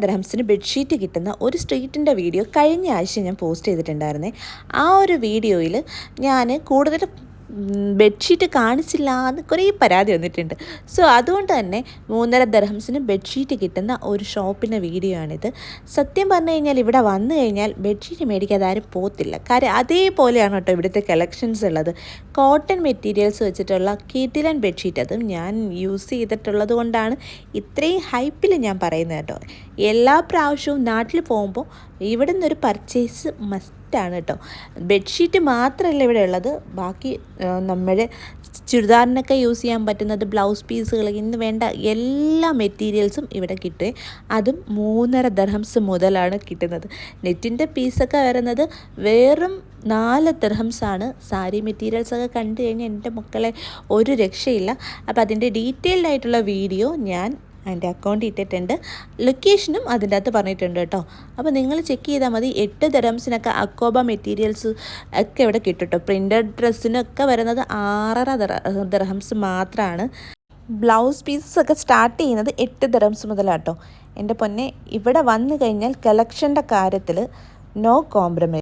ദിർഹംസിന് bedsheet കിട്ടുന്ന ഒരു സ്ട്രീറ്റിൻ്റെ video കഴിഞ്ഞ ആഴ്ച ഞാൻ പോസ്റ്റ് ചെയ്തിട്ടുണ്ടായിരുന്നേ. ആ ഒരു വീഡിയോയിൽ ഞാൻ കൂടുതൽ ബെഡ്ഷീറ്റ് കാണിച്ചില്ല എന്ന് കുറേ പരാതി വന്നിട്ടുണ്ട്. സോ അതുകൊണ്ട് തന്നെ 3.5 ദിർഹംസിന് ബെഡ്ഷീറ്റ് കിട്ടുന്ന ഒരു ഷോപ്പിൻ്റെ വീഡിയോ ആണിത്. സത്യം പറഞ്ഞു കഴിഞ്ഞാൽ ഇവിടെ വന്നു കഴിഞ്ഞാൽ ബെഡ്ഷീറ്റ് മേടിക്കാതെ ആരും പോകത്തില്ല. കാര്യം അതേപോലെയാണ് കേട്ടോ ഇവിടുത്തെ കളക്ഷൻസ് ഉള്ളത്. കോട്ടൺ മെറ്റീരിയൽസ് വെച്ചിട്ടുള്ള കിടിലൻ ബെഡ്ഷീറ്റ്, അതും ഞാൻ യൂസ് ചെയ്തിട്ടുള്ളത് കൊണ്ടാണ് ഇത്രയും ഹൈപ്പിൽ ഞാൻ പറയുന്നത് കേട്ടോ. എല്ലാ പ്രാവശ്യവും നാട്ടിൽ പോകുമ്പോൾ ഇവിടെ നിന്നൊരു പർച്ചേസ് മസ്റ്റാണ് കേട്ടോ. ബെഡ്ഷീറ്റ് മാത്രമല്ല ഇവിടെ ഉള്ളത്, ബാക്കി നമ്മുടെ ചുരിദാറിനൊക്കെ യൂസ് ചെയ്യാൻ പറ്റുന്നത്, ബ്ലൗസ് പീസുകൾ, ഇന്ന് വേണ്ട എല്ലാ മെറ്റീരിയൽസും ഇവിടെ കിട്ടും. അതും 3.5 ദിർഹംസ് മുതലാണ് കിട്ടുന്നത്. നെറ്റിൻ്റെ പീസൊക്കെ വരുന്നത് വെറും 4 ദിർഹംസാണ്. സാരി മെറ്റീരിയൽസൊക്കെ കണ്ടു കഴിഞ്ഞാൽ എൻ്റെ മക്കളെ ഒരു രക്ഷയില്ല. അപ്പോൾ അതിൻ്റെ ഡീറ്റെയിൽഡ് ആയിട്ടുള്ള വീഡിയോ ഞാൻ എൻ്റെ അക്കൗണ്ടിൽ ഇട്ടിട്ടുണ്ട്. ലൊക്കേഷനും അതിൻ്റെ അകത്ത് പറഞ്ഞിട്ടുണ്ട് കേട്ടോ. അപ്പോൾ നിങ്ങൾ ചെക്ക് ചെയ്താൽ മതി. 8 ദിർഹംസിനൊക്കെ അക്കോബ മെറ്റീരിയൽസ് ഒക്കെ ഇവിടെ കിട്ടും കേട്ടോ. പ്രിൻ്റഡ് ഡ്രസ്സിനൊക്കെ വരുന്നത് 6.5 ദിർഹംസ് മാത്രമാണ്. ബ്ലൗസ് പീസസൊക്കെ സ്റ്റാർട്ട് ചെയ്യുന്നത് 8 ദിർഹംസ് മുതലാട്ടോ. എൻ്റെ പൊന്നെ, ഇവിടെ വന്നു കഴിഞ്ഞാൽ കളക്ഷൻ്റെ കാര്യത്തിൽ നോ കോംപ്രമൈസ്.